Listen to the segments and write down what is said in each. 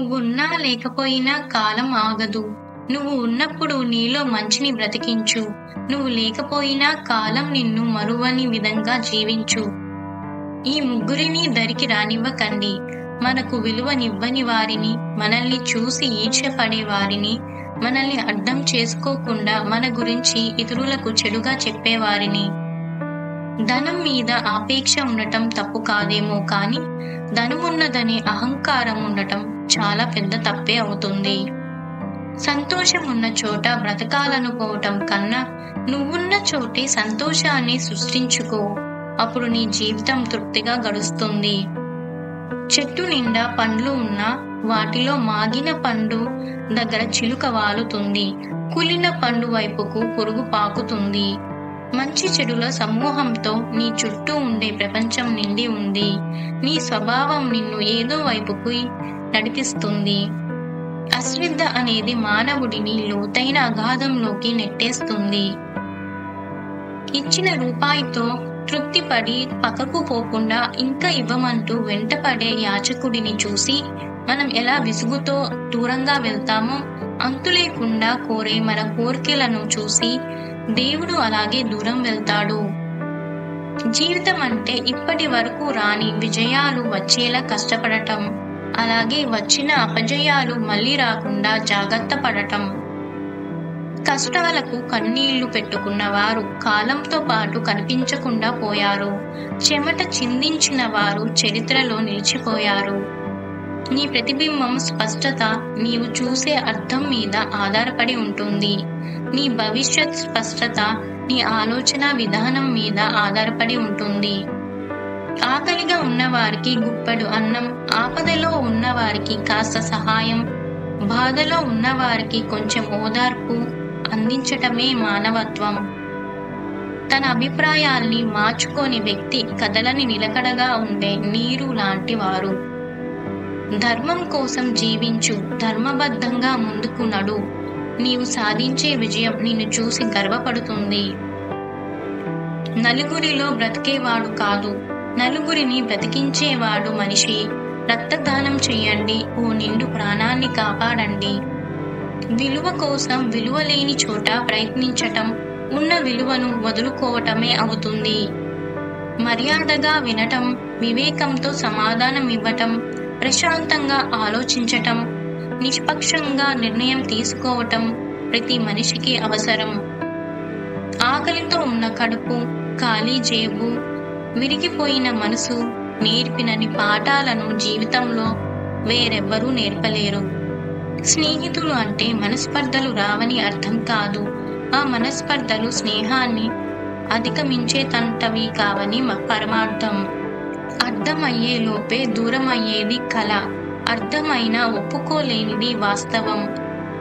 నువ్వున్నా లేకపోయినా కాలం ఆగదు. నువ్వు ఉన్నప్పుడు నీలో మంచిని బ్రతికించు. నువ్వు లేకపోయినా కాలం నిన్ను మరువని విధంగా జీవించు. ఈ ముగ్గురిని దరికి రానివ్వకండి. మనకు విలువనివ్వని వారిని, మనల్ని చూసి ఈర్ష్యపడే వారిని, మనల్ని అర్థం చేసుకోకుండా మన గురించి ఇతరులకు చెడుగా చెప్పేవారిని. ధనం మీద ఆపేక్ష ఉండటం తప్పు కాదేమో, కానీ ధనమున్నదనే అహంకారం ఉండటం చాలా పెద్ద తప్పే అవుతుంది. సంతోషం ఉన్న చోట బ్రతకాలనుకోవటం కన్నా నువ్వున్న చోటే సంతోషాన్ని సృష్టించుకో. అప్పుడు నీ జీవితం తృప్తిగా గడుస్తుంది. చెట్టు నిండా పండ్లు ఉన్నా వాటిలో మాగిన పండు దగ్గర చిలుక వాలుతుంది. కులిన పండు వైపుకు పురుగు పాకుతుంది. మంచి చెడుల సమూహంతో నీ చుట్టూ ఉండే ప్రపంచం నిండి ఉంది. నీ స్వభావం నిన్ను ఏదో వైపుకు నడిపిస్తుంది. అశ్రద్ధ అనేది మానవుడిని లోతైన అగాధంలోకి నెట్టేస్తుంది. ఇచ్చిన రూపాయితో తృప్తిపడి పక్కకు పోకుండా ఇంకా ఇవ్వమంటూ వెంటపడే యాచకుడిని చూసి మనం ఎలా విసుగుతో దూరంగా వెళ్తామో, అంతులేకుండా కోరే మన కోరికలను చూసి దేవుడు అలాగే దూరం వెళ్తాడు. జీవితం అంటే ఇప్పటి వరకు రాని విజయాలు వచ్చేలా కష్టపడటం, అలాగే వచ్చిన అపజయాలు మళ్ళీ రాకుండా జాగ్రత్త పడటం. కష్టాలకు కన్నీళ్లు పెట్టుకున్న వారు కాలంతో పాటు కనిపించకుండా పోయారు. చెమట చిందించిన వారు చరిత్రలో నిలిచిపోయారు. నీ ప్రతిబింబం స్పష్టత నీవు చూసే అర్థం మీద ఆధారపడి ఉంటుంది. నీ భవిష్యత్ స్పష్టత నీ ఆలోచన విధానం మీద ఆధారపడి ఉంటుంది. ఆకలిగా ఉన్నవారికి గుప్పెడు అన్నం, ఆపదలో ఉన్నవారికి కాస్త సహాయం, బాధలో ఉన్నవారికి కొంచెం ఓదార్పు అందించటమే మానవత్వం. తన అభిప్రాయాల్ని మార్చుకోని వ్యక్తి కదలని నిలకడగా ఉండే నీరు లాంటి వారు. ధర్మం కోసం జీవించు, ధర్మబద్ధంగా ముందుకు నడు. నీవు సాధించే విజయం నిన్ను చూసి గర్వపడుతుంది. నలుగురిలో బ్రతికేవాడు కాదు, నలుగురిని బ్రతికించేవాడు మనిషి. రక్తదానం చెయ్యండి, ఓ నిండు ప్రాణాన్ని కాపాడండి. విలువ కోసం విలువలేని చోట ప్రయత్నించటం ఉన్న విలువను వదులుకోవటమే అవుతుంది. మర్యాదగా వినటం, వివేకంతో సమాధానం ఇవ్వటం, ప్రశాంతంగా ఆలోచించటం, నిష్పక్షంగా నిర్ణయం తీసుకోవటం ప్రతి మనిషికి అవసరం. ఆకలితో ఉన్న కడుపు, ఖాళీ జేబు, విరిగిపోయిన మనసు నేర్పినని పాఠాలను జీవితంలో వేరెవ్వరూ నేర్పలేరు. స్నేహితులు అంటే మనస్పర్ధలు రావని అర్థం కాదు. ఆ మనస్పర్ధలు స్నేహాన్ని అధిగమించేతంటవి కావని పరమార్థం. అర్థమయ్యే లోపే దూరం అయ్యేది కళ, అర్థమైనా ఒప్పుకోలేనిది వాస్తవం.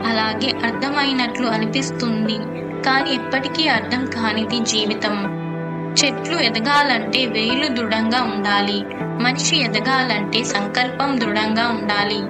అలాగే అర్థమైనట్లు అనిపిస్తుంది కానీ ఎప్పటికీ అర్థం కానిది జీవితం. చెట్లు ఎదగాలంటే వేళ్ళు దృఢంగా ఉండాలి. మనిషి ఎదగాలంటే సంకల్పం దృఢంగా ఉండాలి.